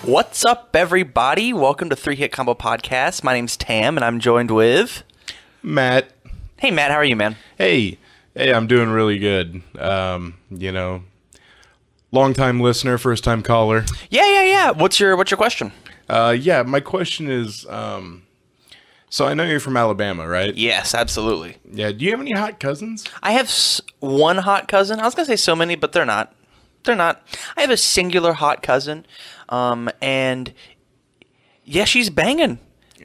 What's up, everybody? Welcome to Three Hit Combo Podcast. My name's Tam, and I'm joined with Matt. Hey, Matt. How are you, man? Hey, I'm doing really good. Long-time listener, first-time caller. Yeah. What's your question? My question is, so I know you're from Alabama, right? Yes, absolutely. Yeah. Do you have any hot cousins? I have one hot cousin. I was gonna say so many, but they're not. I have a singular hot cousin, and yeah, she's banging.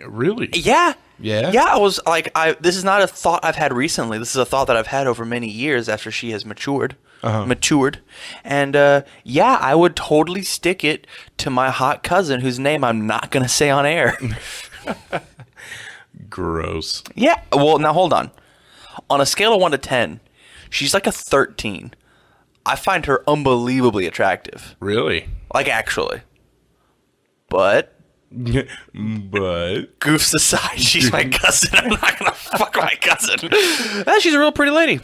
Really? Yeah. Yeah? Yeah, I was like, this is not a thought I've had recently. This is a thought that I've had over many years after she has matured. And I would totally stick it to my hot cousin, whose name I'm not going to say on air. Gross. Yeah, well, now hold on. On a scale of 1 to 10, she's like a 13. I find her unbelievably attractive. Really? Like, actually. But goofs aside, she's my cousin. I'm not going to fuck my cousin. She's a real pretty lady.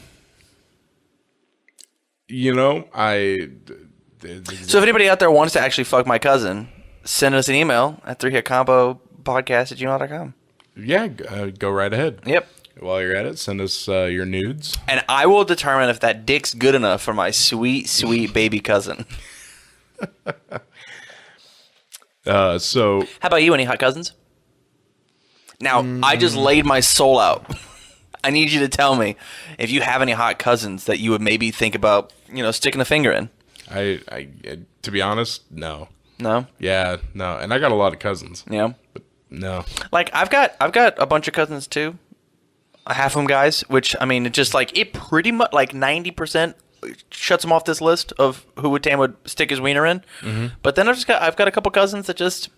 You know, So if anybody out there wants to actually fuck my cousin, send us an email at 3hitcombopodcast@gmail.com. Yeah, go right ahead. Yep. While you're at it, send us your nudes. And I will determine if that dick's good enough for my sweet, sweet baby cousin. So How about you? Any hot cousins? Now, I just laid my soul out. I need you to tell me if you have any hot cousins that you would maybe think about, sticking a finger in. I to be honest, no. No? Yeah, no. And I got a lot of cousins. Yeah. But no. Like, I've got a bunch of cousins, too. Half of them guys, which, I mean, it just, like, it pretty much, like, 90% shuts them off this list of who Tam would stick his wiener in. Mm-hmm. But then I've got a couple cousins that just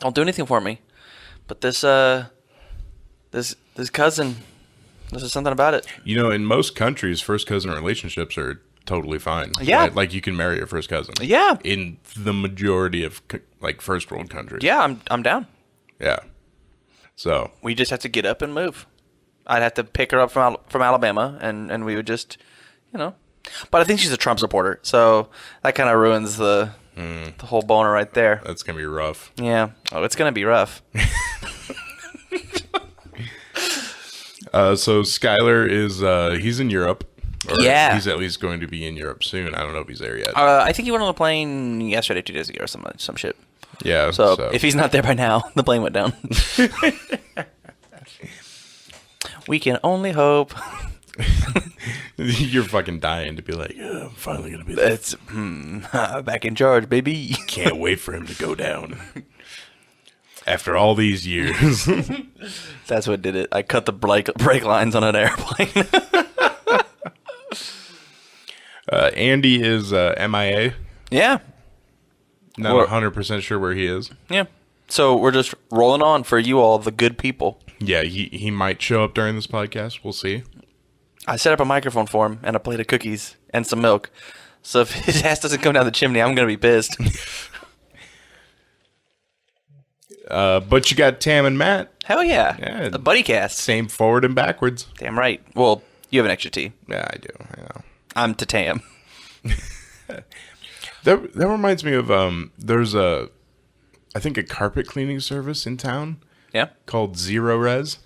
don't do anything for me. But this cousin, there's just something about it. In most countries, first cousin relationships are totally fine. Yeah. Like you can marry your first cousin. Yeah. In the majority of first world countries. Yeah, I'm down. Yeah. So We just have to get up and move. I'd have to pick her up from Alabama, and we would just, But I think she's a Trump supporter, so that kind of ruins the whole boner right there. that's gonna be rough. Yeah. Oh, it's gonna be rough. So Skylar is he's in Europe. Or Yeah. He's at least going to be in Europe soon. I don't know if he's there yet. I think he went on a plane yesterday, 2 days ago, or some shit. Yeah. So if he's not there by now, the plane went down. We can only hope. You're fucking dying to be like, yeah, I'm finally gonna be there. It's back in charge, baby. Can't wait for him to go down. After all these years. That's what did it. I cut the brake lines on an airplane. Andy is MIA. Yeah. Not 100% sure where he is. Yeah. So we're just rolling on for you all, the good people. Yeah, he might show up during this podcast. We'll see. I set up a microphone for him and a plate of cookies and some milk. So if his ass doesn't come down the chimney, I'm going to be pissed. But you got Tam and Matt. Hell yeah. Yeah. The buddy cast. Same forward and backwards. Damn right. Well, you have an extra T. Yeah, I do. I know. I'm to Tam. That reminds me of there's I think a carpet cleaning service in town. Yeah. Called Zero Res.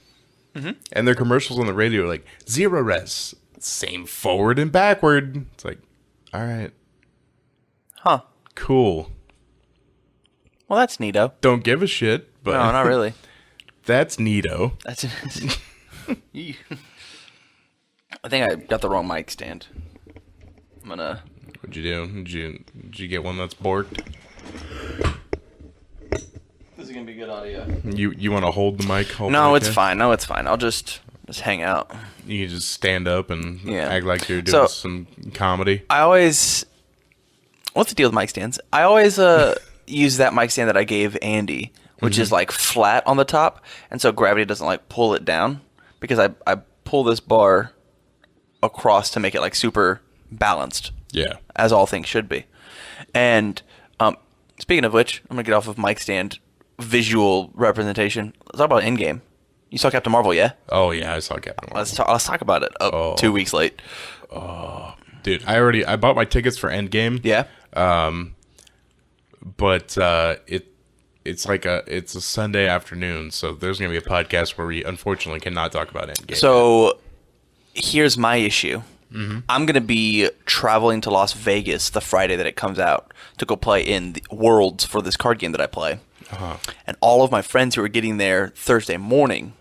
Mm-hmm. And their commercials on the radio are like, Zero Res. Same forward and backward. It's like, all right. Huh. Cool. Well, that's neato. Don't give a shit, but No, not really. That's neato. That's. I think I got the wrong mic stand. I'm gonna. What'd you do? Did you get one that's borked? This is gonna be good audio. You want to hold the mic? No, it's fine. I'll just hang out. You can just stand up and Yeah. act like you're doing some comedy. I always. What's the deal with mic stands? I always use that mic stand that I gave Andy, which is like flat on the top, and so gravity doesn't like pull it down because I pull this bar across to make it like super balanced. Yeah. As all things should be. And speaking of which, I'm gonna get off of mic stand visual representation. Let's talk about Endgame. You saw Captain Marvel, yeah? Oh yeah, I saw Captain Marvel. Let's talk about it. 2 weeks late. Dude, I bought my tickets for Endgame. Yeah. but it's a Sunday afternoon, so there's gonna be a podcast where we unfortunately cannot talk about Endgame. So here's my issue. I'm going to be traveling to Las Vegas the Friday that it comes out to go play in the Worlds for this card game that I play. And all of my friends who are getting there Thursday morning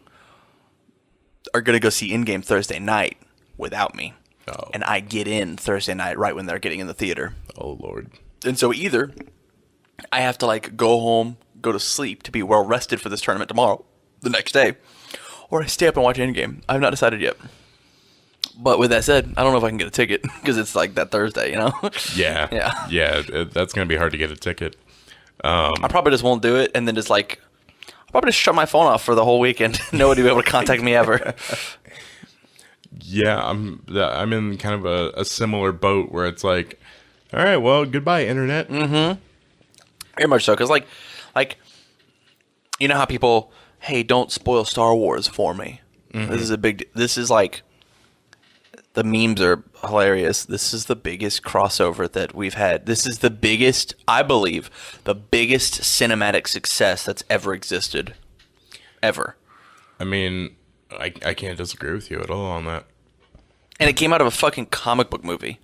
are going to go see Endgame Thursday night without me. Oh. And I get in Thursday night right when they're getting in the theater. Oh, Lord. And so either I have to like go home, go to sleep to be well rested for this tournament tomorrow, the next day, or I stay up and watch Endgame. I've not decided yet. But with that said, I don't know if I can get a ticket because it's like that Thursday, you know? Yeah. That's going to be hard to get a ticket. I probably just won't do it and then just like, I'll probably just shut my phone off for the whole weekend. Nobody will be able to contact me ever. Yeah, I'm in kind of a similar boat where it's like, all right, well, goodbye, internet. Very much so. Because like, you know how people, hey, don't spoil Star Wars for me. This is like, the memes are hilarious. This is the biggest crossover that we've had. This is the biggest, I believe, the biggest cinematic success that's ever existed. Ever. I mean, I can't disagree with you at all on that. And it came out of a fucking comic book movie.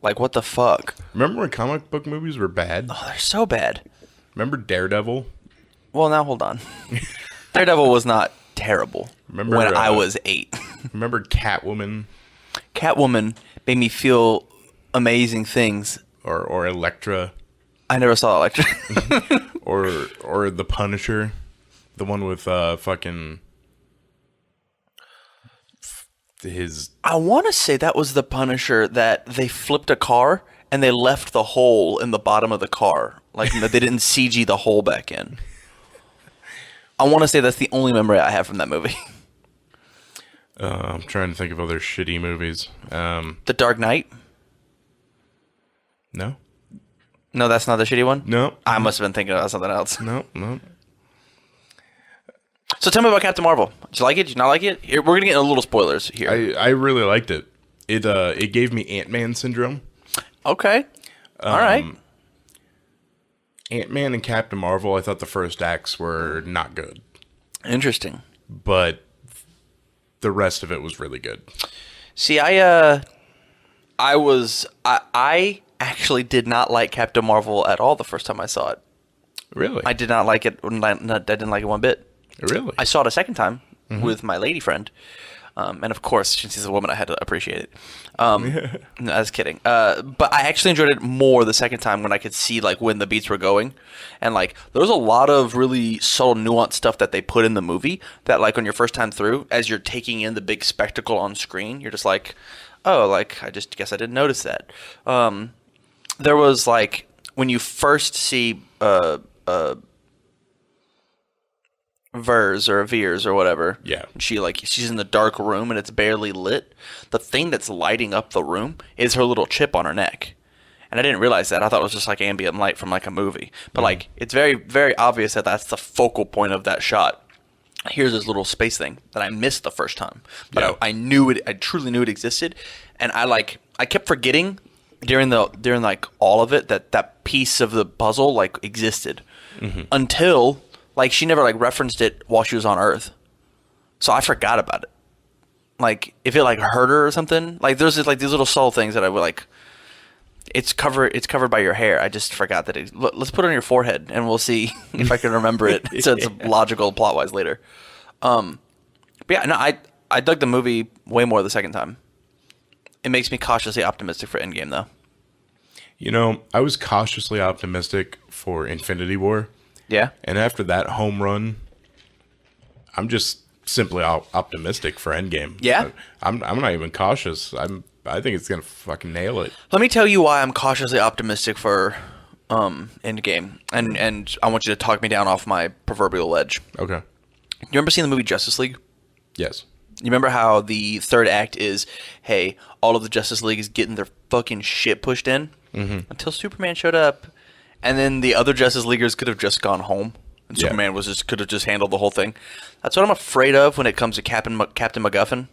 Like, what the fuck? Remember when comic book movies were bad? Oh, they're so bad. Remember Daredevil? Well, now hold on. Daredevil was not terrible Remember, when I was 8. Remember Catwoman? Catwoman made me feel amazing things. Or Elektra? I never saw Elektra. or The Punisher? The one with fucking... I want to say that was the Punisher that they flipped a car and they left the hole in the bottom of the car. Like, they didn't CG the hole back in. I want to say that's the only memory I have from that movie. I'm trying to think of other shitty movies. The Dark Knight? No. No, that's not the shitty one? No. I must have been thinking about something else. No. So tell me about Captain Marvel. Did you like it? Did you not like it? Here, we're going to get into little spoilers here. I really liked it. It gave me Ant-Man syndrome. Okay. All right. Ant-Man and Captain Marvel, I thought the first acts were not good. Interesting. But the rest of it was really good. See, I actually did not like Captain Marvel at all the first time I saw it. Really? I did not like it. I didn't like it one bit. Really? I saw it a second time with my lady friend. And of course, since she's a woman, I had to appreciate it. No, I was kidding. But I actually enjoyed it more the second time when I could see like when the beats were going. And like there was a lot of really subtle, nuanced stuff that they put in the movie that like on your first time through, as you're taking in the big spectacle on screen, you're just like, oh, like I just guess I didn't notice that. There was like when you first see Vers or Veers or whatever. Yeah. She's in the dark room and it's barely lit. The thing that's lighting up the room is her little chip on her neck. And I didn't realize that. I thought it was just like ambient light from like a movie. But like it's very, very obvious that that's the focal point of that shot. Here's this little space thing that I missed the first time. But I knew it. I truly knew it existed. And I kept forgetting during like all of it that piece of the puzzle like existed until like she never like referenced it while she was on Earth, so I forgot about it. Like if it like hurt her or something, like there's just, like these little subtle things that I would like. It's covered by your hair. I just forgot that. Let's put it on your forehead and we'll see if I can remember it. So it's logical plot wise later. But yeah, no, I dug the movie way more the second time. It makes me cautiously optimistic for Endgame though. You know, I was cautiously optimistic for Infinity War. Yeah. And after that home run, I'm just simply optimistic for Endgame. Yeah. I'm not even cautious. I think it's gonna fucking nail it. Let me tell you why I'm cautiously optimistic for Endgame, and I want you to talk me down off my proverbial ledge. Okay. You remember seeing the movie Justice League? Yes. You remember how the third act is, hey, all of the Justice League is getting their fucking shit pushed in until Superman showed up. And then the other Justice Leaguers could have just gone home, and Superman could have just handled the whole thing. That's what I'm afraid of when it comes to Captain MacGuffin.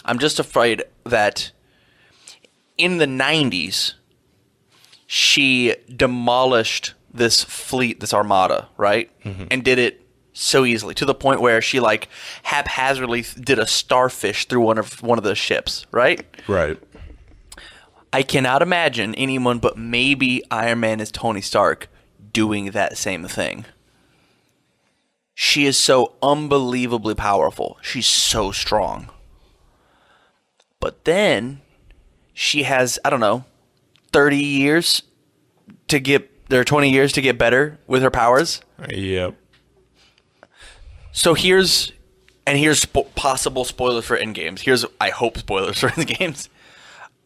I'm just afraid that in the 90s, she demolished this fleet, this armada, right? And did it so easily to the point where she like haphazardly did a starfish through one of the ships, right? Right. I cannot imagine anyone but maybe Iron Man as Tony Stark doing that same thing. She is so unbelievably powerful. She's so strong. But then she has, I don't know, 30 years to get, or 20 years to get better with her powers. Yep. So here's possible spoilers for Endgames. I hope spoilers for Endgames.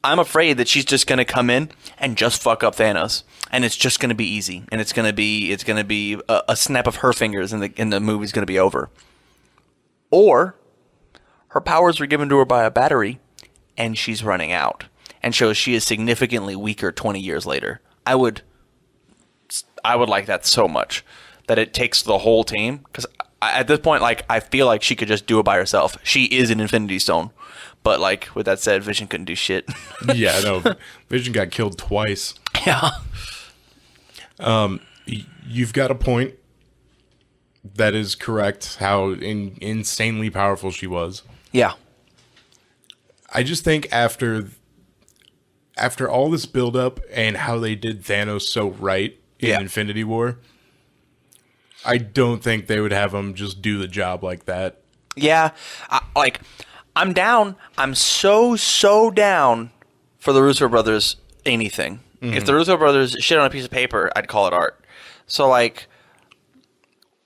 I'm afraid that she's just going to come in and just fuck up Thanos, and it's just going to be easy, and it's going to be a snap of her fingers, and the movie's going to be over. Or her powers were given to her by a battery, and she's running out, and shows she is significantly weaker 20 years later. I would like that so much, that it takes the whole team, because at this point, like, I feel like she could just do it by herself. She is an Infinity Stone. But, like, with that said, Vision couldn't do shit. Yeah, no. Vision got killed twice. Yeah. You've got a point. That is correct, how insanely powerful she was. Yeah. I just think after all this buildup and how they did Thanos so right in Infinity War, I don't think they would have him just do the job like that. Yeah. I'm down. I'm so down for the Russo brothers anything. If the Russo brothers shit on a piece of paper, I'd call it art. So, like,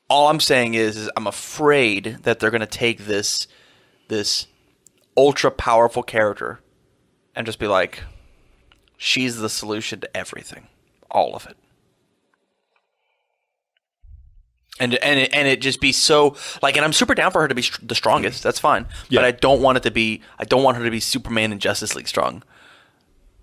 all I'm saying is I'm afraid that they're going to take this ultra powerful character and just be like, she's the solution to everything. All of it. And it just be so like, and I'm super down for her to be the strongest. That's fine, but I don't want her to be Superman and Justice League strong.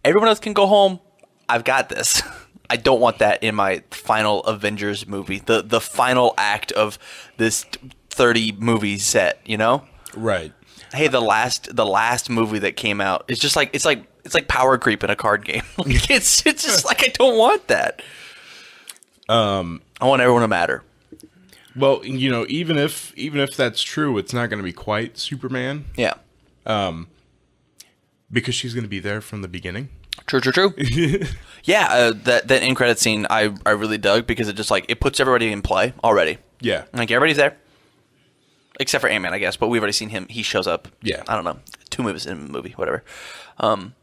Everyone else can go home. I've got this. I don't want that in my final Avengers movie, the final act of this 30 movie set. You know, right? Hey, the last movie that came out, it's just like it's like power creep in a card game. It's just like, I don't want that. I want everyone to matter. Well, you know, even if that's true, it's not going to be quite Superman. Yeah. Because she's going to be there from the beginning. True. Yeah, that end credit scene I really dug, because it just like, it puts everybody in play already. Yeah. Like, everybody's there. Except for Ant-Man, I guess, but we've already seen him. He shows up. Yeah. I don't know. 2 movies in a movie, whatever. And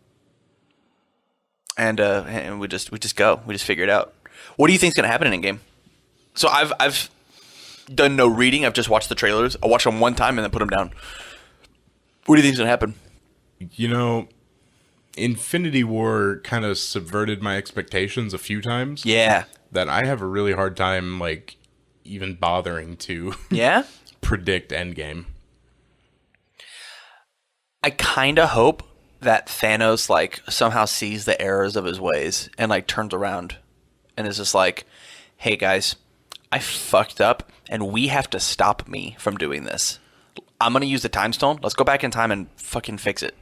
we just go. We just figure it out. What do you think's going to happen in Endgame? So I've done no reading. I've just watched the trailers. I watched them one time and then put them down. What do you think's going to happen? You know, Infinity War kind of subverted my expectations a few times. Yeah. That I have a really hard time, like, even bothering to predict Endgame. I kind of hope that Thanos, like, somehow sees the errors of his ways and, like, turns around and is just like, hey, guys, I fucked up, and we have to stop me from doing this. I'm going to use the time stone. Let's go back in time and fucking fix it.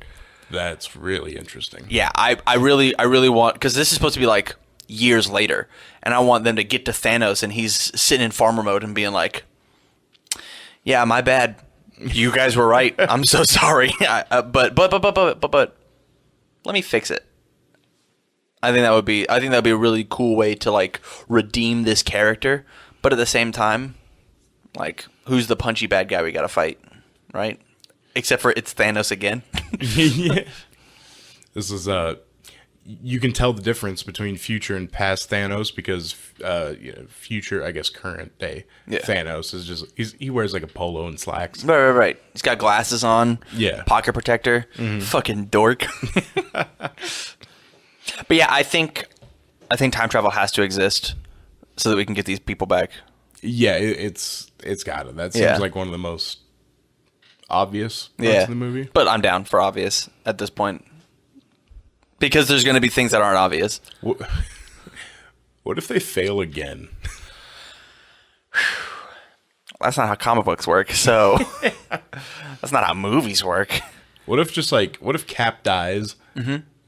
That's really interesting. Yeah, I really want, because this is supposed to be like years later, and I want them to get to Thanos and he's sitting in farmer mode and being like, yeah, my bad. You guys were right. I'm so sorry. But let me fix it. I think that would be a really cool way to, like, redeem this character, but at the same time, like, who's the punchy bad guy we got to fight, right? Except for it's Thanos again. Yeah. This is you can tell the difference between future and past Thanos, because future, I guess current day Thanos is just he wears like a polo and slacks. Right. He's got glasses on. Yeah. Pocket protector. Fucking dork. But yeah, I think time travel has to exist so that we can get these people back. Yeah, it's got it. That seems like one of the most obvious parts of the movie. But I'm down for obvious at this point, because there's going to be things that aren't obvious. What if they fail again? That's not how comic books work. So that's not how movies work. What if Cap dies,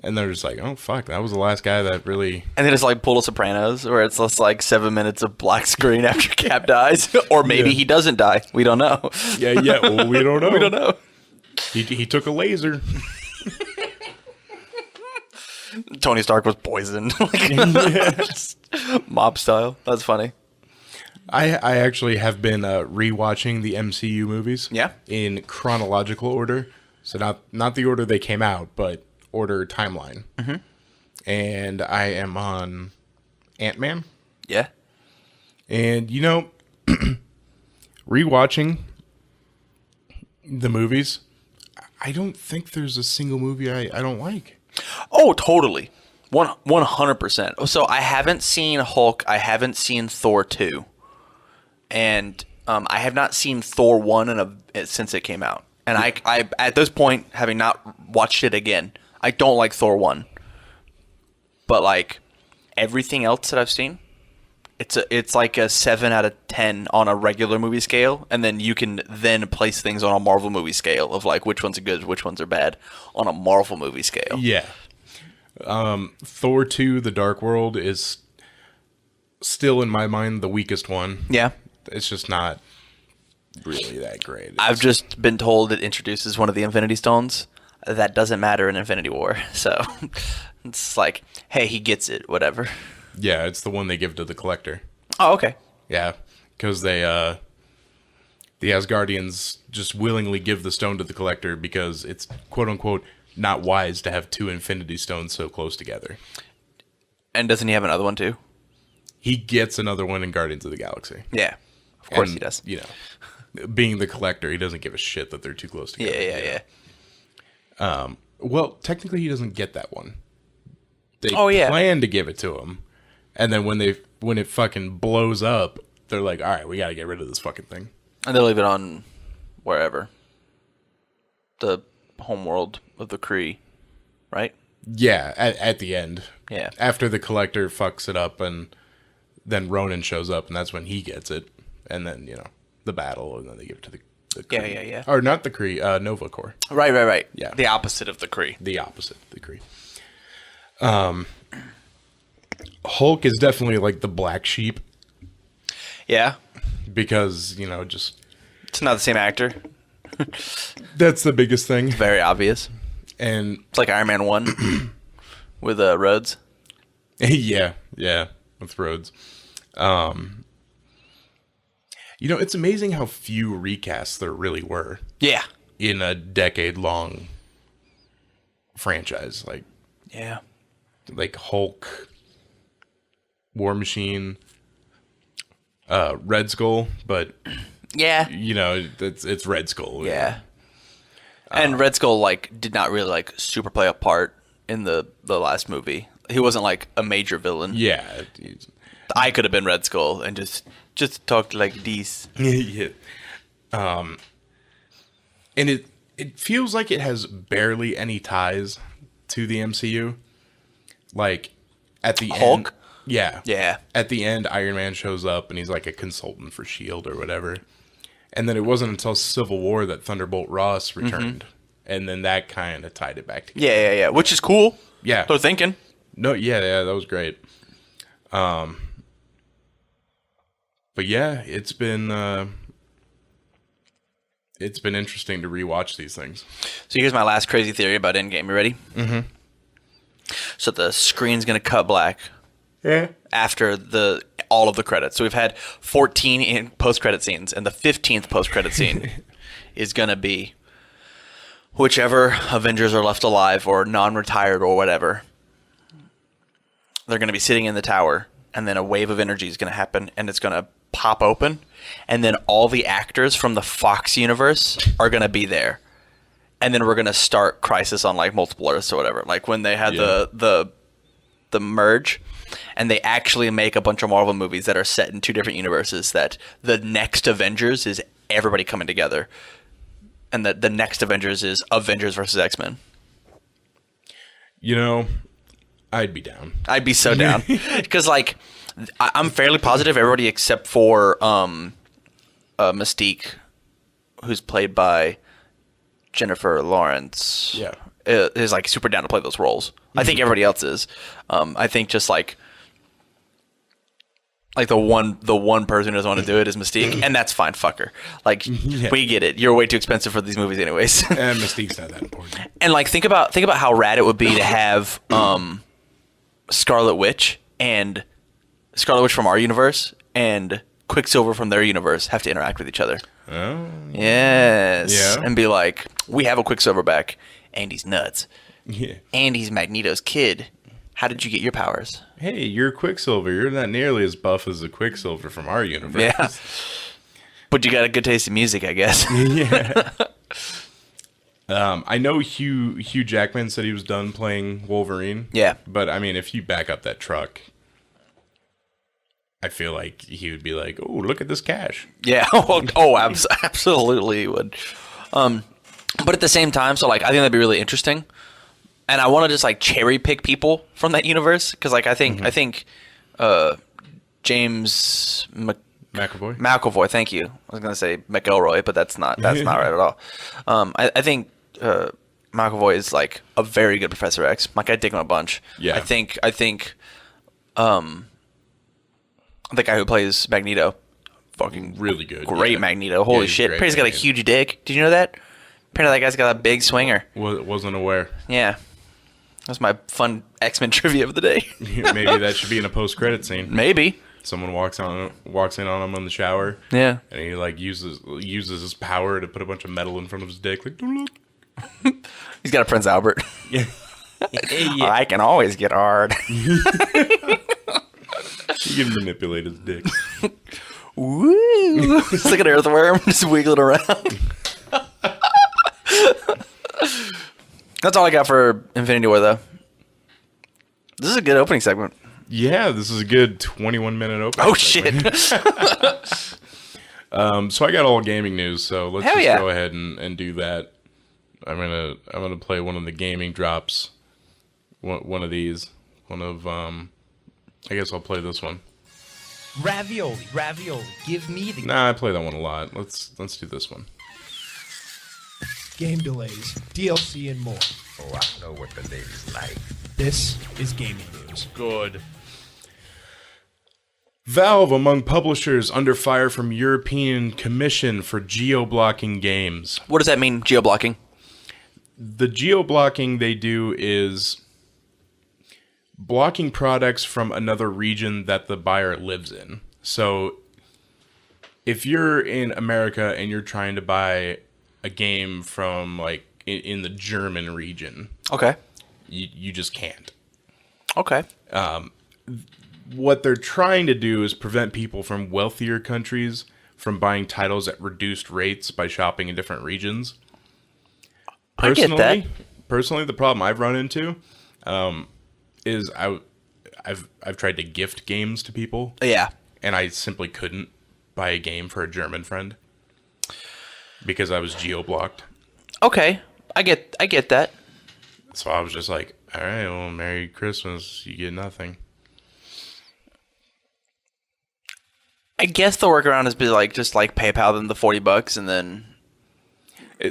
And they're just like, oh, fuck, that was the last guy that really... And then it's like Pull the Sopranos, where it's just like 7 minutes of black screen after Cap dies. Or maybe he doesn't die. We don't know. Yeah, well, we don't know. We don't know. He took a laser. Tony Stark was poisoned. Mob style. That's funny. I actually have been rewatching the MCU movies. Yeah. In chronological order. So not the order they came out, but order timeline. Mm-hmm. And I am on Ant-Man. Yeah. And, rewatching the movies, I don't think there's a single movie I don't like. Oh, totally. 100%. So I haven't seen Hulk. I haven't seen Thor 2. And I have not seen Thor 1 since it came out. And I at this point, having not watched it again, I don't like Thor 1. But like everything else that I've seen, it's like a 7 out of 10 on a regular movie scale, and then you can then place things on a Marvel movie scale of like which ones are good, which ones are bad on a Marvel movie scale. Yeah. Thor 2, The Dark World is still in my mind the weakest one. Yeah. It's just not really that great. I've just been told it introduces one of the Infinity Stones. That doesn't matter in Infinity War. So it's like, hey, he gets it, whatever. Yeah, it's the one they give to the Collector. Oh, okay. Yeah, because the Asgardians just willingly give the stone to the Collector because it's quote-unquote not wise to have 2 Infinity Stones so close together. And doesn't he have another one too? He gets another one in Guardians of the Galaxy. Yeah, of course he does. Being the Collector, he doesn't give a shit that they're too close together. Yeah. Well, technically, he doesn't get that one. They yeah. plan to give it to him, and then when it fucking blows up, they're like, "All right, we got to get rid of this fucking thing." And they'll leave it on wherever. The homeworld of the Kree, right? Yeah, at the end. Yeah. After the Collector fucks it up, and then Ronan shows up, and that's when he gets it, and then the battle, and then they give it to the Kree. Yeah. Or not the Kree, Nova Corps. Right. Yeah. The opposite of the Kree. The opposite of the Kree. Hulk is definitely like the black sheep. Yeah. Because, just... It's not the same actor. That's the biggest thing. It's very obvious. And... It's like Iron Man 1 with Rhodes. Yeah, with Rhodes. It's amazing how few recasts there really were. Yeah. In a decade-long franchise. Like Hulk, War Machine, Red Skull, but... Yeah. It's Red Skull. Yeah. And Red Skull, did not really, super play a part in the last movie. He wasn't, a major villain. Yeah. I could have been Red Skull and just talked like this. Yeah. And it feels like it has barely any ties to the MCU. At the Hulk? end... Yeah. Yeah. At the end, Iron Man shows up, and he's like a consultant for S.H.I.E.L.D. or whatever. And then it wasn't until Civil War that Thunderbolt Ross returned. Mm-hmm. And then that kind of tied it back together. Yeah. Which is cool. Yeah. So thinking. No, yeah, that was great. But yeah, it's been interesting to rewatch these things. So here's my last crazy theory about Endgame. You ready? Mm-hmm. So the screen's going to cut black. Yeah. After all of the credits. So we've had 14 post-credit scenes, and the 15th post-credit scene is going to be whichever Avengers are left alive or non-retired or whatever. They're going to be sitting in the tower, and then a wave of energy is going to happen, and it's going to pop open, and then all the actors from the Fox universe are going to be there. And then we're going to start Crisis on Multiple Earths or whatever. When they had the merge, and they actually make a bunch of Marvel movies that are set in 2 different universes, that the next Avengers is everybody coming together, and that the next Avengers is Avengers versus X-Men. I'd be down. I'd be so down. Because, I'm fairly positive everybody except for Mystique, who's played by Jennifer Lawrence, yeah, is super down to play those roles. I think everybody else is. I think just like the one person who doesn't want to do it is Mystique, and that's fine. Fuck her. Like we get it. You're way too expensive for these movies, anyways. And Mystique's not that important. And like think about how rad it would be to have Scarlet Witch from our universe and Quicksilver from their universe have to interact with each other. Oh. Yes. Yeah. And be like, we have a Quicksilver back, and he's nuts. Yeah. And he's Magneto's kid. How did you get your powers? Hey, you're Quicksilver. You're not nearly as buff as the Quicksilver from our universe. Yeah. But you got a good taste in music, I guess. Yeah. I know Hugh Jackman said he was done playing Wolverine. Yeah. But, I mean, if you back up that truck, I feel like he would be like, oh, look at this cash. Yeah. Absolutely he would. But at the same time, so like I think that'd be really interesting. And I want to just like cherry pick people from that universe because like I think James McAvoy. Thank you. I was gonna say McElroy, but that's not right at all. I think McAvoy is like a very good Professor X. Like I dig him a bunch. Yeah. I think the guy who plays Magneto, fucking really good, great Magneto. Holy shit! Apparently he's got a huge dick. Did you know that? Apparently that guy's got a big swinger. Wasn't aware. Yeah. That's my fun X-Men trivia of the day. Maybe that should be in a post-credit scene. Maybe. Someone walks in on him in the shower. Yeah. And he like uses his power to put a bunch of metal in front of his dick. Like, don't look. He's got a Prince Albert. Yeah. I can always get hard. You can manipulate his dick. Woo! It's like an earthworm, just wiggling around. That's all I got for Infinity War, though. This is a good opening segment. Yeah, this is a good 21-minute opening. Oh shit! So I got all gaming news. So let's Hell just yeah. go ahead and do that. I'm gonna play one of the gaming drops. One of these. I guess I'll play this one. Ravioli, give me the Nah, I play that one a lot. Let's do this one. game delays, DLC, and more. Oh, I know what the ladies like. This is gaming news. Good. Valve among publishers under fire from European Commission for geo-blocking games. What does that mean, geo-blocking? The geo-blocking they do is blocking products from another region that the buyer lives in. So if you're in America and you're trying to buy a game from like in the German region, Okay. you just can't. Okay. What they're trying to do is prevent people from wealthier countries from buying titles at reduced rates by shopping in different regions. I get that. Personally, the problem I've run into is I've tried to gift games to people. Yeah. And I simply couldn't buy a game for a German friend because I was geo-blocked. Okay. I get that. So I was just like, all right, well, Merry Christmas. You get nothing. I guess the workaround is just PayPal them the $40 and then.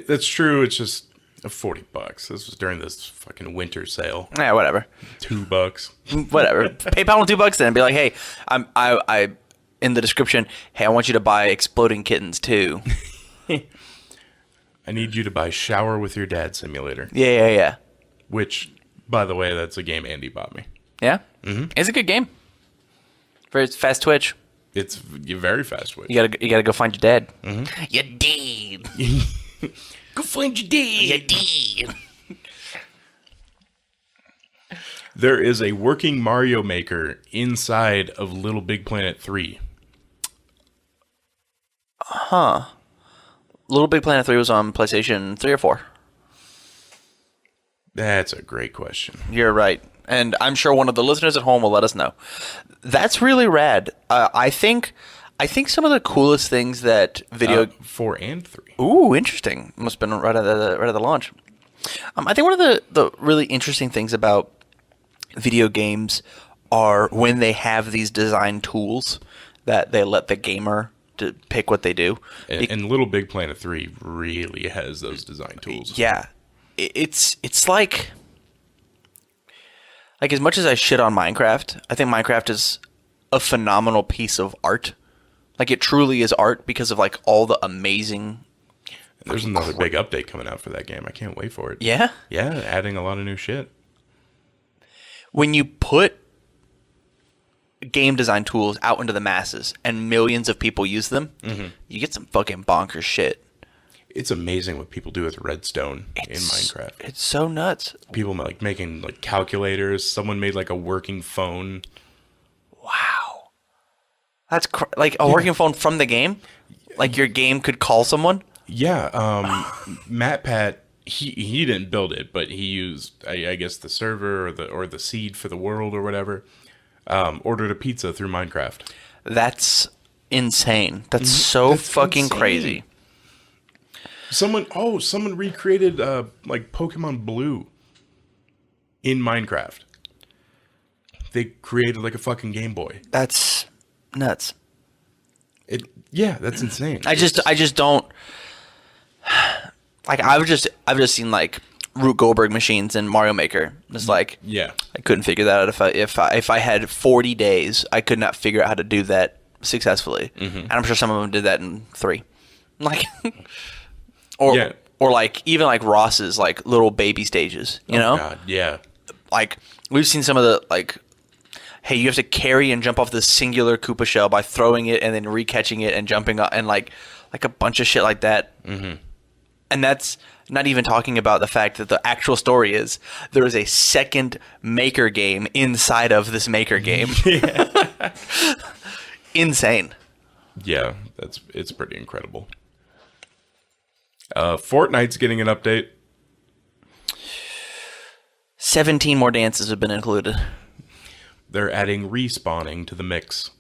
That's true. It's just $40. This was during this fucking winter sale. Yeah, whatever. $2. Whatever. PayPal them $2 then and be like, hey, I in the description, hey, I want you to buy Exploding Kittens too. I need you to buy Shower with Your Dad Simulator. Yeah. Which, by the way, that's a game Andy bought me. Yeah? Mm-hmm. It's a good game. Very fast twitch. It's very fast twitch. You gotta go find your dad. Mm-hmm. Your dad. Go find your dad. Your dad. There is a working Mario Maker inside of Little Big Planet 3. Huh. Little Big Planet 3 was on PlayStation 3 or 4? That's a great question. You're right. And I'm sure one of the listeners at home will let us know. That's really rad. I think some of the coolest things that video 4 and 3. Ooh, interesting. Must have been right at the launch. I think one of the really interesting things about video games are when they have these design tools that they let the gamer to pick what they do. And Little Big Planet 3 really has those design tools. Yeah. It's like Like, as much as I shit on Minecraft, I think Minecraft is a phenomenal piece of art. Like, it truly is art because of, like, all the amazing... There's another big update coming out for that game. I can't wait for it. Yeah? Yeah, adding a lot of new shit. When you put game design tools out into the masses and millions of people use them, you get some fucking bonkers shit. It's amazing what people do with redstone in Minecraft. It's so nuts. People like making like calculators. Someone made like a working phone. Wow. That's like a working phone from the game? Like your game could call someone? Yeah, MatPat, he didn't build it, but he used I guess the server or the seed for the world or whatever. Ordered a pizza through Minecraft. That's insane. That's so That's fucking insane. crazy. Someone recreated like Pokemon Blue in Minecraft. They created like a fucking Game Boy. That's nuts. That's insane. I just don't like. I've just seen like Rube Goldberg machines in Mario Maker. It's like Yeah. I couldn't figure that out. If I had 40 days, I could not figure out how to do that successfully. And I'm sure some of them did that in 3. Like, or like even like Ross's like little baby stages. You know? God, yeah. Like we've seen some of the like. Hey, you have to carry and jump off this singular Koopa shell by throwing it and then re-catching it and jumping up and like a bunch of shit like that. And that's not even talking about the fact that the actual story is there is a second Maker game inside of this Maker game. Insane. Yeah, it's pretty incredible. Fortnite's getting an update. 17 more dances have been included. They're adding respawning to the mix.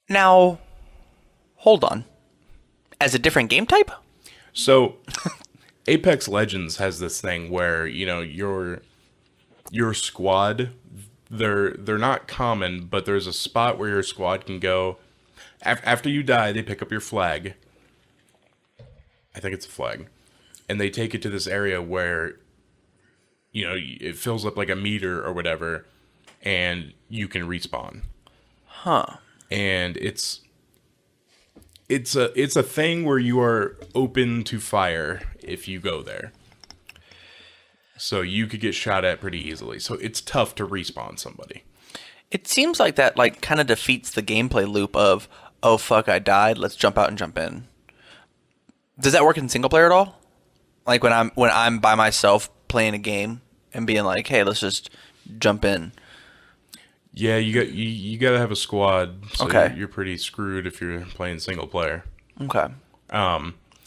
Now, hold on. As a different game type? So, Apex Legends has this thing where, you know, your squad, they're not common, but there's a spot where your squad can go. After you die, they pick up your flag. I think it's a flag. And they take it to this area where, you know, it fills up like a meter or whatever, and you can respawn. Huh. And it's a thing where you are open to fire if you go there. So you could get shot at pretty easily. So it's tough to respawn somebody. It seems like that like kind of defeats the gameplay loop of, oh fuck, I died, let's jump out and jump in. Does that work in single player at all? Like when I'm by myself playing a game and being like, hey, let's just jump in. Yeah, you got to have a squad. So Okay. you're pretty screwed if you're playing single player. Okay.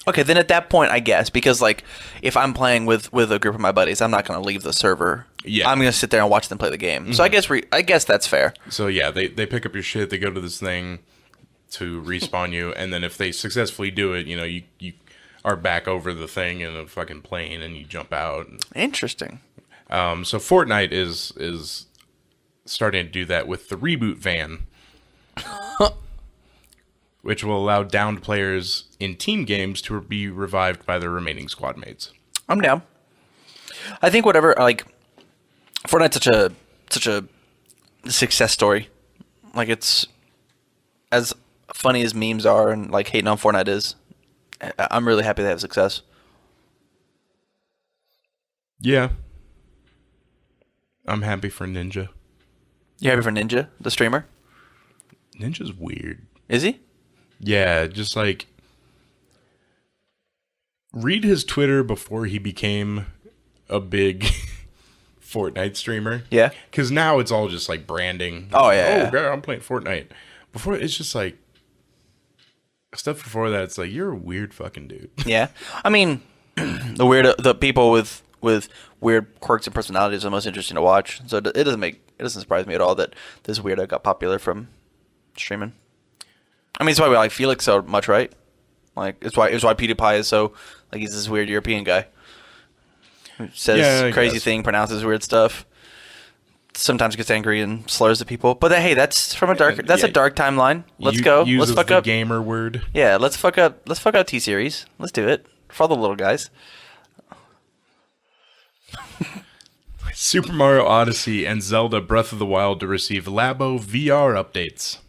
Okay, then at that point, I guess, because like if I'm playing with a group of my buddies, I'm not going to leave the server. Yeah. I'm going to sit there and watch them play the game. So I guess that's fair. So yeah, they pick up your shit. They go to this thing to respawn you, and then if they successfully do it, you know, you are back over the thing in a fucking plane, and you jump out. Interesting. So Fortnite is starting to do that with the reboot van, which will allow downed players in team games to be revived by their remaining squad mates. I'm down. I think whatever, like, Fortnite's such a success story. Like, it's as funny as memes are and like hating on Fortnite is. I'm really happy they have success. Yeah. I'm happy for Ninja. You happy for Ninja, the streamer? Ninja's weird. Is he? Yeah, just like read his Twitter before he became a big Fortnite streamer. Yeah. Because now it's all just like branding. Oh, yeah. Oh, God, I'm playing Fortnite. Before, it's just like stuff before that. It's like, you're a weird fucking dude. Yeah. I mean, the people with weird quirks and personalities are the most interesting to watch. So it doesn't surprise me at all that this weirdo got popular from streaming. I mean, it's why we like Felix so much, right? Like, it's why PewDiePie is so, like, he's this weird European guy who says crazy thing, pronounces weird stuff, sometimes gets angry and slurs at people. But hey, that's from a dark timeline. Let's go. Let's fuck up gamer word. Yeah, let's fuck up T-Series. Let's do it for all the little guys. Super Mario Odyssey and Zelda Breath of the Wild to receive Labo VR updates.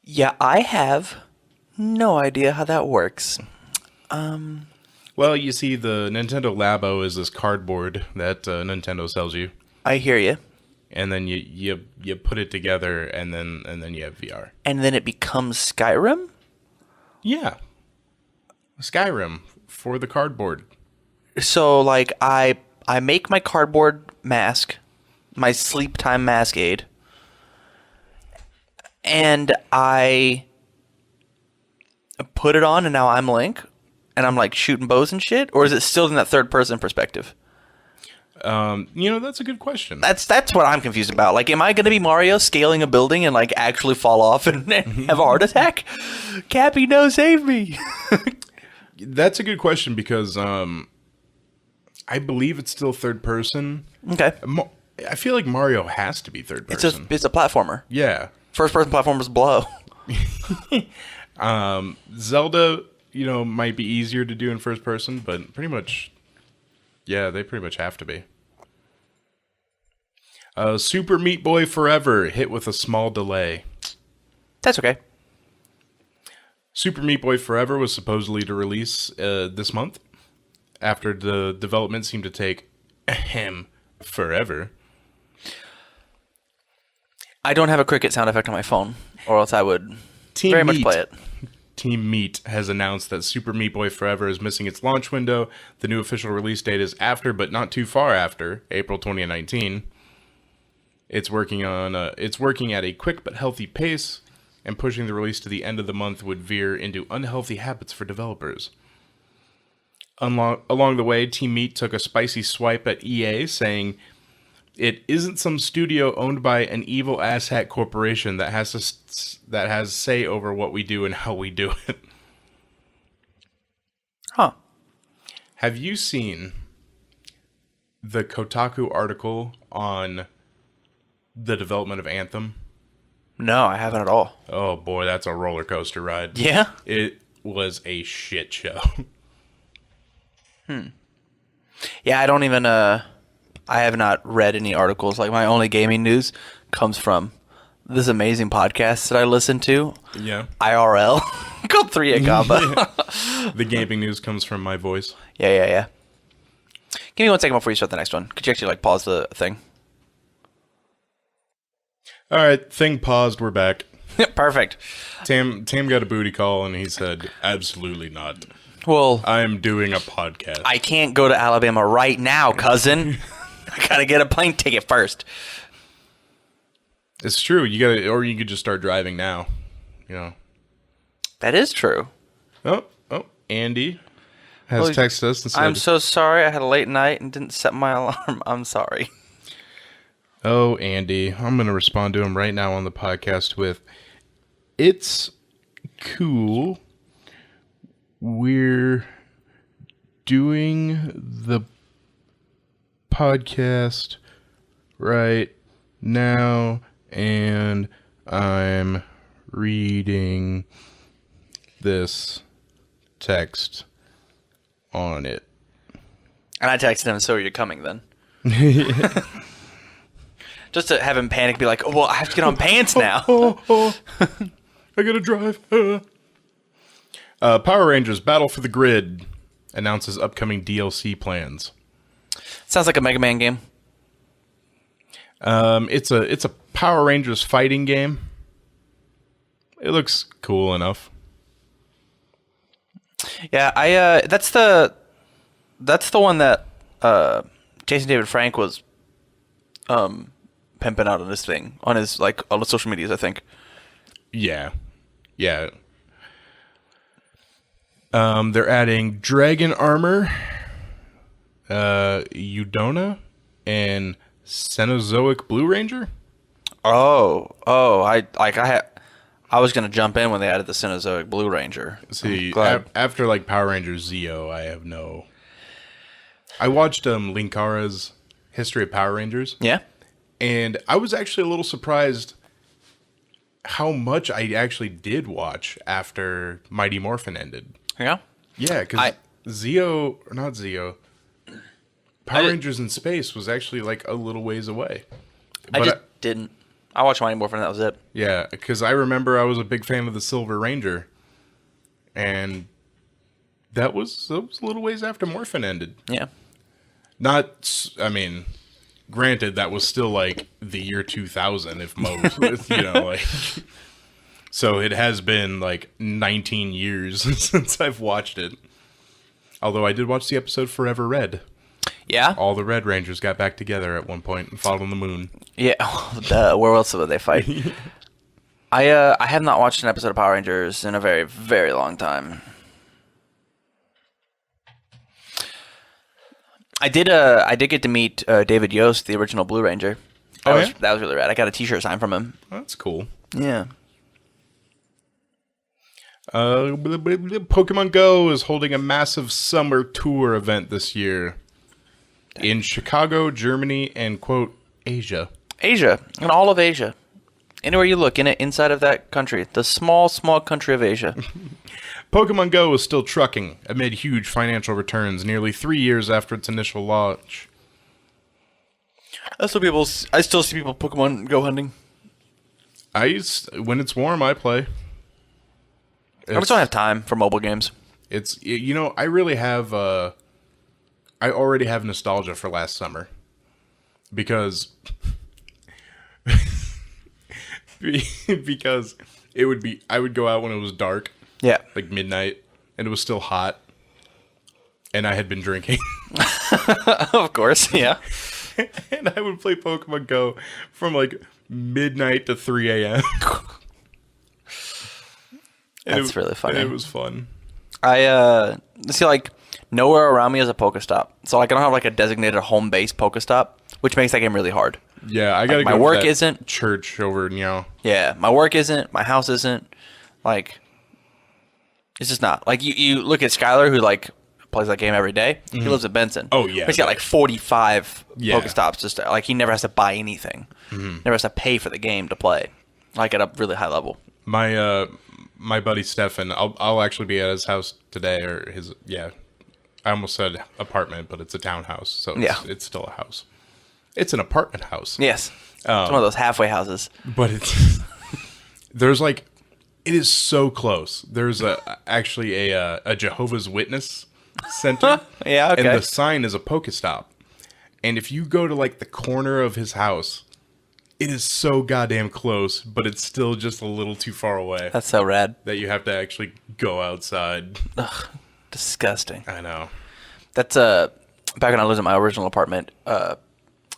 Yeah, I have no idea how that works. Well, you see, the Nintendo Labo is this cardboard that Nintendo sells you, I hear you. and then you put it together, and then you have VR. And then it becomes Skyrim? Yeah, Skyrim for the cardboard. So, like, I make my cardboard mask, my sleep time mask aid, and I put it on, and now I'm Link, and I'm, like, shooting bows and shit? Or is it still in that third-person perspective? That's a good question. That's what I'm confused about. Like, am I going to be Mario scaling a building and, like, actually fall off and have a heart attack? Cappy, no, save me! That's a good question because I believe it's still third person. Okay. I feel like Mario has to be third person. It's a platformer. Yeah. First-person platformers blow. Zelda, might be easier to do in first person, but pretty much, yeah, they pretty much have to be. Super Meat Boy Forever hit with a small delay. That's okay. Super Meat Boy Forever was supposedly to release this month, after the development seemed to take forever. I don't have a cricket sound effect on my phone, or else I would very much play it. Team Meat has announced that Super Meat Boy Forever is missing its launch window. The new official release date is after, but not too far after, April 2019. It's working at a quick but healthy pace, and pushing the release to the end of the month would veer into unhealthy habits for developers. Along the way, Team Meat took a spicy swipe at EA, saying it isn't some studio owned by an evil asshat corporation that has say over what we do and how we do it. Huh. Have you seen the Kotaku article on the development of Anthem? No, I haven't at all. Oh boy, that's a roller coaster ride. Yeah? It was a shit show. Yeah, I don't even, I have not read any articles. Like, my only gaming news comes from this amazing podcast that I listen to. Yeah. IRL. Called 3 Combo. The gaming news comes from my voice. Yeah. Give me 1 second before you start the next one. Could you actually, like, pause the thing? All right, thing paused. We're back. Perfect. Tam got a booty call, and he said, absolutely not. Well, I'm doing a podcast. I can't go to Alabama right now, cousin. I gotta get a plane ticket first. It's true. Or you could just start driving now. That is true. Oh, Andy has texted us and said, I'm so sorry. I had a late night and didn't set my alarm. I'm sorry. oh, Andy, I'm going to respond to him right now on the podcast with, it's cool. We're doing the podcast right now, and I'm reading this text on it. And I texted him, so are you coming then? Just to have him panic, be like, oh, well, I have to get on pants now. I gotta drive. Power Rangers Battle for the Grid announces upcoming DLC plans. Sounds like a Mega Man game. It's a Power Rangers fighting game. It looks cool enough. Yeah, that's the one that Jason David Frank was pimping out on this thing on his on the social medias, I think. Yeah. They're adding Dragon Armor, Eudona, and Cenozoic Blue Ranger. I was gonna jump in when they added the Cenozoic Blue Ranger. See, after Power Rangers Zeo, I watched Linkara's History of Power Rangers. Yeah, and I was actually a little surprised how much I actually did watch after Mighty Morphin ended. yeah, Yeah, because Power Rangers in Space was actually like a little ways away. I just didn't. I watched Mighty Morphin and that was it. Yeah, because I remember I was a big fan of the Silver Ranger, and that was a little ways after Morphin ended. Yeah. I mean, granted, that was still like the year 2000, if most, like. So it has been like 19 years since I've watched it. Although I did watch the episode Forever Red. Yeah? All the Red Rangers got back together at one point and fought on the moon. Yeah. Where else would they fight? I have not watched an episode of Power Rangers in a very, very long time. I did get to meet David Yost, the original Blue Ranger. That was really rad. I got a t-shirt signed from him. That's cool. Yeah. Pokemon Go is holding a massive summer tour event this year in Chicago, Germany, and, quote, Asia. Asia. In all of Asia. Anywhere you look, inside of that country. The small, small country of Asia. Pokemon Go is still trucking amid huge financial returns nearly 3 years after its initial launch. I still see people Pokemon Go hunting. When it's warm, I play. I just don't have time for mobile games. I really have, I already have nostalgia for last summer. Because, I would go out when it was dark. Yeah. Like midnight, and it was still hot. And I had been drinking. Of course, yeah. And I would play Pokemon Go from like midnight to 3 a.m. That's really funny. It was fun. I see, like, nowhere around me is a Pokestop. So, like, I don't have, like, a designated home base Pokestop, which makes that game really hard. Yeah, I gotta go my to work that isn't. church over now. Yeah, my work isn't. My house isn't. Like, it's just not. Like, you look at Skylar, who, like, plays that game every day. He lives in Benson. Oh, yeah. He's got, like, 45 Yeah. Pokestops. Just, like, he never has to buy anything. Never has to pay for the game to play. Like, at a really high level. My buddy Stefan, I'll actually be at his house today, or his, yeah. I almost said apartment, but it's a townhouse, so it's still a house. It's an apartment house. Yes. It's one of those halfway houses. But it is so close. There's actually a Jehovah's Witness center. Yeah, okay. And the sign is a Pokestop. And if you go to like the corner of his house, it is so goddamn close, but it's still just a little too far away. That's so rad. That you have to actually go outside. Ugh, disgusting. I know. That's back when I lived in my original apartment.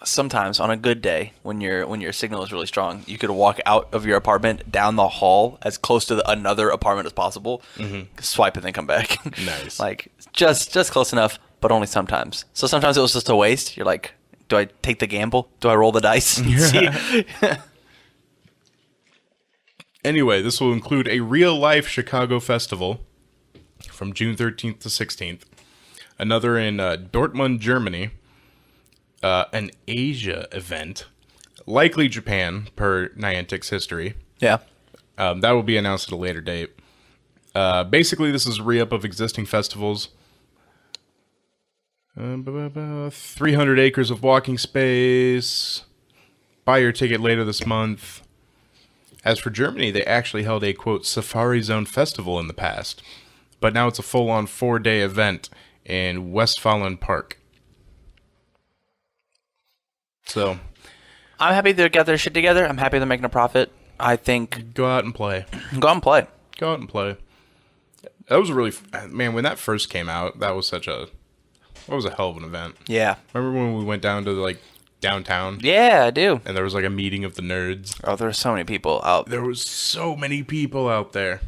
Sometimes on a good day, when your signal is really strong, you could walk out of your apartment down the hall as close to another apartment as possible, swipe and then come back. Nice. Like just close enough, but only sometimes. So sometimes it was just a waste. You're like, do I take the gamble? Do I roll the dice? See? Anyway, this will include a real-life Chicago festival from June 13th to 16th. Another in Dortmund, Germany. An Asia event. Likely Japan, per Niantic's history. Yeah. That will be announced at a later date. Basically, this is a re-up of existing festivals. 300 acres of walking space. Buy your ticket later this month. As for Germany, they actually held a, quote, Safari Zone festival in the past. But now it's a full-on 4-day event in Westfalen Park. So, I'm happy they got their shit together. I'm happy they're making a profit. I think... Go out and play. Go out and play. Go out and play. That was a really... Man, when that first came out, that was such a... That was a hell of an event. Yeah. Remember when we went down to, like, downtown? Yeah, I do. And there was, like, a meeting of the nerds? Oh, there were so many people out. There was so many people out there.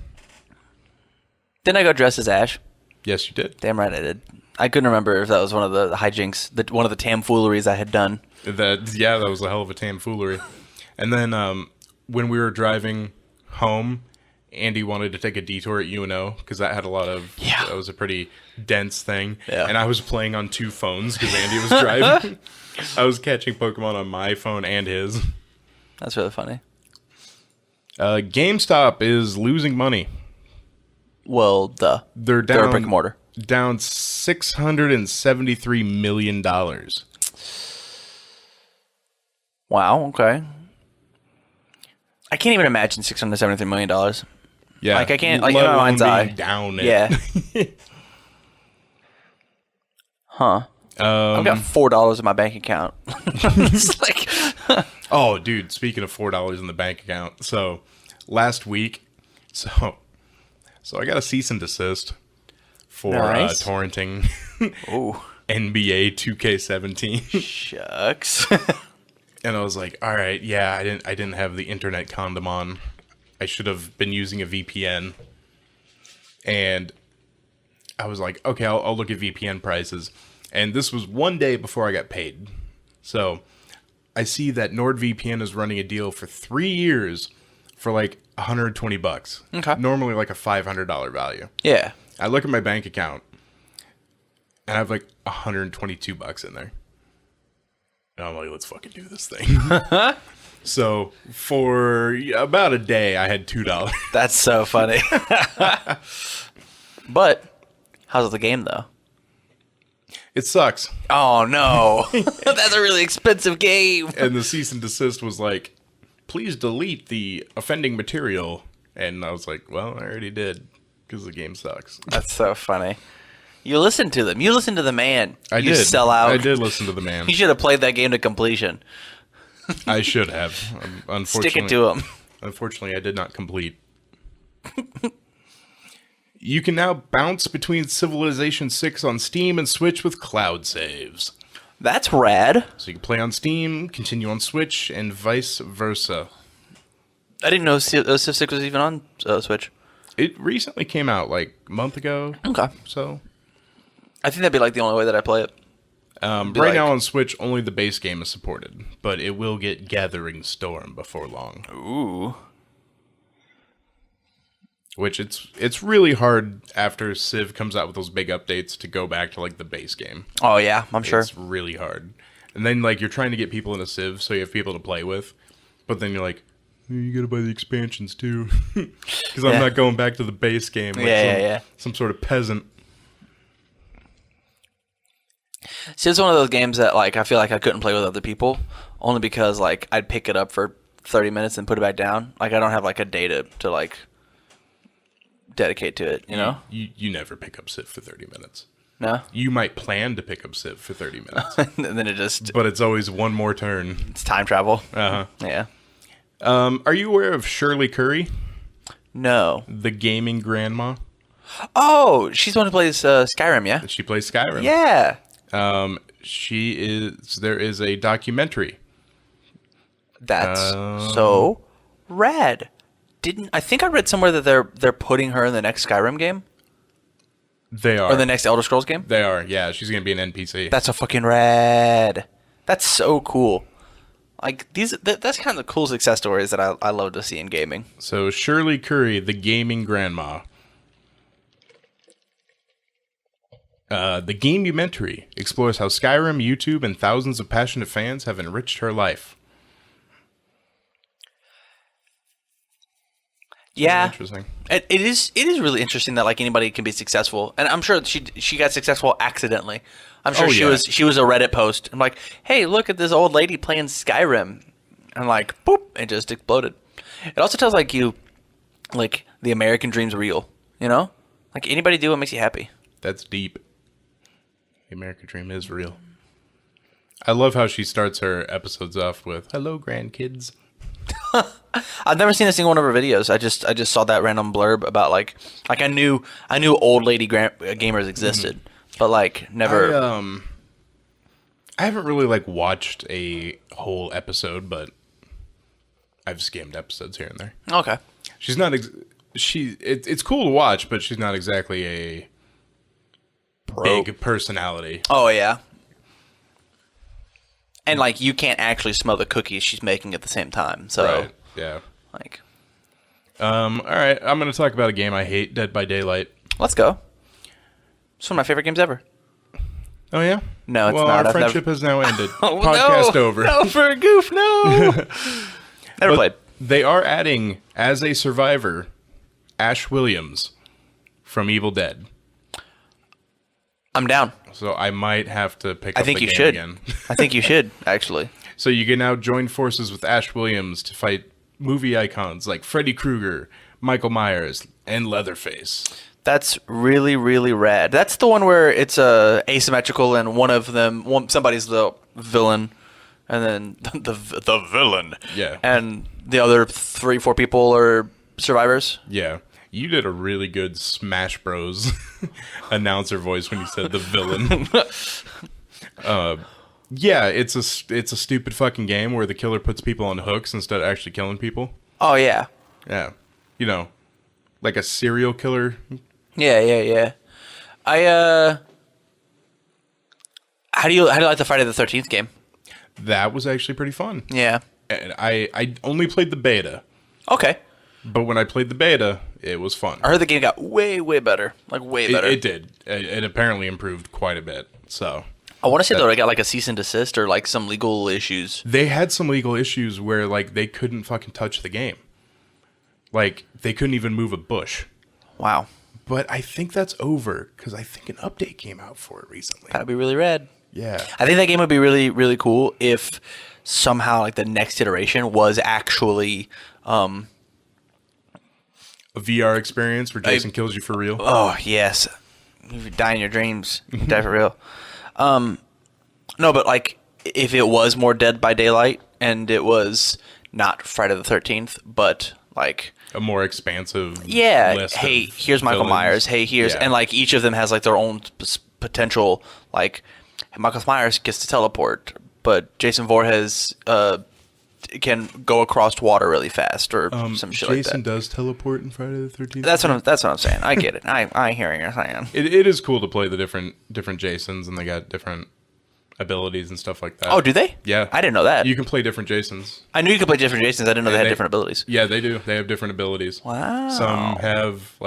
Didn't I go dressed as Ash? Yes, you did. Damn right I did. I couldn't remember if that was one of the hijinks, one of the tomfooleries I had done. That was a hell of a tomfoolery. And then when we were driving home, Andy wanted to take a detour at UNO because that had a lot of... Yeah. That was a pretty dense thing. Yeah. And I was playing on 2 phones because Andy was driving. I was catching Pokemon on my phone and his. That's really funny. GameStop is losing money. Well, They're down. They're a brick and mortar. Down $673 million. Wow. Okay. I can't even imagine $673 million. Yeah. Like I can't. Like let in my alone mind's being eye. down it. Yeah. Huh. I've got $4 in my bank account. It's like, Oh, dude, speaking of $4 in the bank account. So, last week, so I got a cease and desist for Nice. torrenting ooh, NBA 2K17. shucks. And I was like, all right, yeah, I didn't have the internet condom on. I should have been using a VPN. And I was like, okay, I'll look at VPN prices. And this was one day before I got paid. So I see that NordVPN is running a deal for 3 years for like $120. Okay. Normally like a $500 value. Yeah. I look at my bank account and I have like $122 in there. And I'm like, let's fucking do this thing. So for about a day, I had $2. That's so funny. But how's the game though? It sucks. Oh no, that's a really expensive game. And the cease and desist was like, please delete the offending material. And I was like, well, I already did because the game sucks. That's so funny. You listen to them. You listen to the man. You did. Sell out. I did listen to the man. You should have played that game to completion. I should have. Unfortunately, Stick it to him. Unfortunately, I did not complete. You can now bounce between Civilization 6 on Steam and Switch with cloud saves. That's rad. So you can play on Steam, continue on Switch, and vice versa. I didn't know Civ 6 was even on Switch. It recently came out like a month ago. Okay. So I think that'd be like the only way that I play it. right now on Switch, only the base game is supported, but it will get Gathering Storm before long. Ooh. Which it's really hard after Civ comes out with those big updates to go back to like the base game. Oh yeah, I'm sure. It's really hard. And then like you're trying to get people in a Civ so you have people to play with, but then you're like, you gotta buy the expansions too, because I'm not going back to the base game. Like some sort of peasant. See, it's one of those games that like I feel like I couldn't play with other people, only because like I'd pick it up for 30 minutes and put it back down. Like I don't have like a day to like dedicate to it, you know? You never pick up Civ for 30 minutes. No? You might plan to pick up Civ for 30 minutes. And then it just... But it's always one more turn. It's time travel. Uh-huh. Yeah. Are you aware of Shirley Curry? No. The gaming grandma? Oh, she's the one who plays Skyrim, yeah? She plays Skyrim. Yeah. There is a documentary. That's so rad. I think I read somewhere that they're putting her in the next Skyrim game? They are. Or the next Elder Scrolls game? They are, yeah. She's going to be an NPC. That's so fucking rad. That's so cool. Like, that's kind of the cool success stories that I love to see in gaming. So, Shirley Curry, the gaming grandma. The Gamementary explores how Skyrim, YouTube, and thousands of passionate fans have enriched her life. Yeah, interesting. It is really interesting that like anybody can be successful, and I'm sure she got successful accidentally. I'm sure she was a Reddit post. I'm like, hey, look at this old lady playing Skyrim, and like, boop, it just exploded. It also tells like you, like the American dream's real. You know, like anybody do what makes you happy. That's deep. The American dream is real. I love how she starts her episodes off with "Hello, grandkids." I've never seen a single one of her videos. I just saw that random blurb about like I knew old lady gamers existed, but like never. I haven't really like watched a whole episode, but I've skimmed episodes here and there. Okay. She's not. It's cool to watch, but she's not exactly a big personality. Oh yeah. And like you can't actually smell the cookies she's making at the same time. So Right. Yeah. like All right. I'm going to talk about a game I hate, Dead by Daylight. let's go. It's one of my favorite games ever. Oh yeah. No, it's well, not. Our friendship has now ended. Oh, Podcast no. over. No, for a goof, no. Never But played. they are adding as a survivor, Ash Williams from Evil Dead. I'm down. So I might have to pick up I think the you game should. again. I think you should, actually. So you can now join forces with Ash Williams to fight movie icons like Freddy Krueger, Michael Myers, and Leatherface. That's really, really rad. That's the one where it's asymmetrical, and somebody's the villain, and then the villain. Yeah. And the other 3-4 people are survivors. Yeah. You did a really good Smash Bros. Announcer voice when you said the villain. Yeah, it's a stupid fucking game where the killer puts people on hooks instead of actually killing people. Oh yeah. Yeah. You know, like a serial killer. Yeah. How do you like the Friday the 13th game? That was actually pretty fun. Yeah. And I only played the beta, Okay. but when I played the beta, it was fun. I heard the game got way better. Like way better. It did. It apparently improved quite a bit. So I want to say though, I got like a cease and desist or like some legal issues. they had some legal issues where like they couldn't fucking touch the game. Like they couldn't even move a bush. Wow. But I think that's over because I think an update came out for it recently. That'd be really rad. Yeah. I think that game would be really, really cool if somehow like the next iteration was actually A VR experience where Jason kills you for real. oh yes. You die in your dreams. You die for real. No, but like if it was more Dead by Daylight and it was not Friday the 13th, but like A more expansive list hey, of here's Michael villains. Myers. Hey, here's Yeah. and like each of them has like their own potential. Like Michael Myers gets to teleport, but Jason Voorhees can go across water really fast or some shit like Jason that. does teleport in Friday the 13th. That's what I'm saying. I get it. I hear what you're saying. It is cool to play the different Jasons, and they got different abilities and stuff like that. Oh, do they? Yeah. I didn't know that. You can play different Jasons. I knew you could play different Jasons. I didn't know they had different abilities. Yeah, they do. They have different abilities. Wow. Some have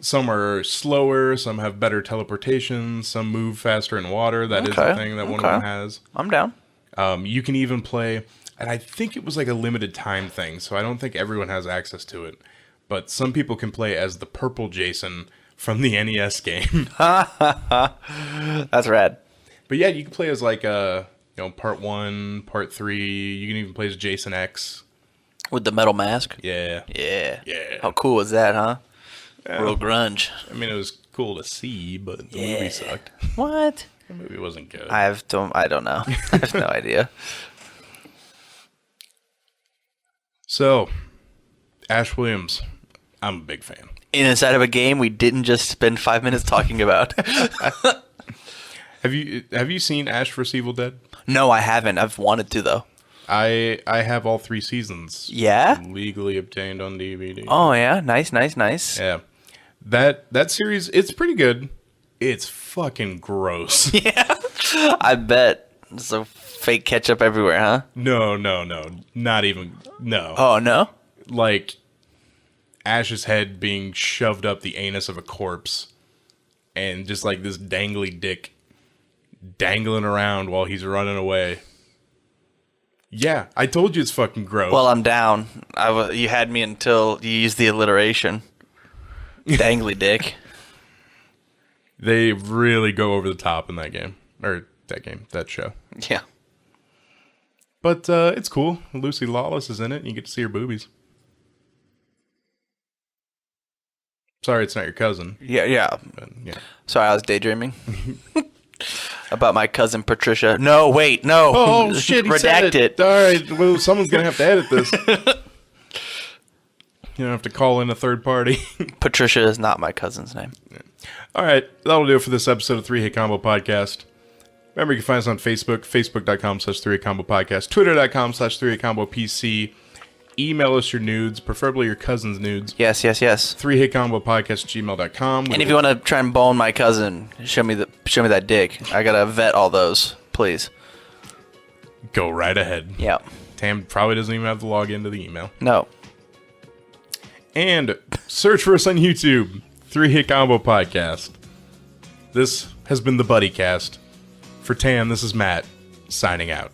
some are slower, some have better teleportation, some move faster in water. That is a thing that one of them has. I'm down. You can even play, and I think it was like a limited time thing, so I don't think everyone has access to it. But some people can play as the purple Jason from the NES game. That's rad. But yeah, you can play as part 1, part 3. You can even play as Jason X. With the metal mask. Yeah. Yeah. Yeah. How cool was that, huh? Real grunge. I mean, it was cool to see, but the movie sucked. What? The movie wasn't good. I don't know. I have no idea. So, Ash Williams, I'm a big fan. Inside of a game we didn't just spend 5 minutes talking about. Have you seen Ash vs. Evil Dead? No, I haven't. I've wanted to though. I have all 3 seasons. Yeah? Legally obtained on DVD. Oh yeah, nice. Yeah. That series, it's pretty good. It's fucking gross. Yeah. I bet. So fake ketchup everywhere, huh? No. Not even. No. Oh no? Like Ash's head being shoved up the anus of a corpse and just like this dangly dick dangling around while he's running away. Yeah, I told you it's fucking gross. Well, I'm down. You had me until you used the alliteration. Dangly dick. They really go over the top in that game. Or that show. Yeah. But it's cool. Lucy Lawless is in it and you get to see her boobies. Sorry, it's not your cousin. Yeah. But, yeah. Sorry, I was daydreaming. About my cousin Patricia. No, wait, no. Oh, shit, he Redact said it. All right, well, someone's going to have to edit this. You don't have to call in a third party. Patricia is not my cousin's name. All right, that'll do it for this episode of 3 Hit Combo Podcast. Remember, you can find us on Facebook, facebook.com/3 Hit Combo Podcast, twitter.com/3 Hit Combo PC. Email us your nudes, preferably your cousin's nudes. Yes. 3hitcombopodcast@gmail.com. And if you want to try and bone my cousin, show me that dick. I gotta vet all those, please. Go right ahead. Yeah. Tam probably doesn't even have to log into the email. No. And search for us on YouTube, 3 Hit Combo Podcast. This has been the Buddy Cast. For Tam, this is Matt, signing out.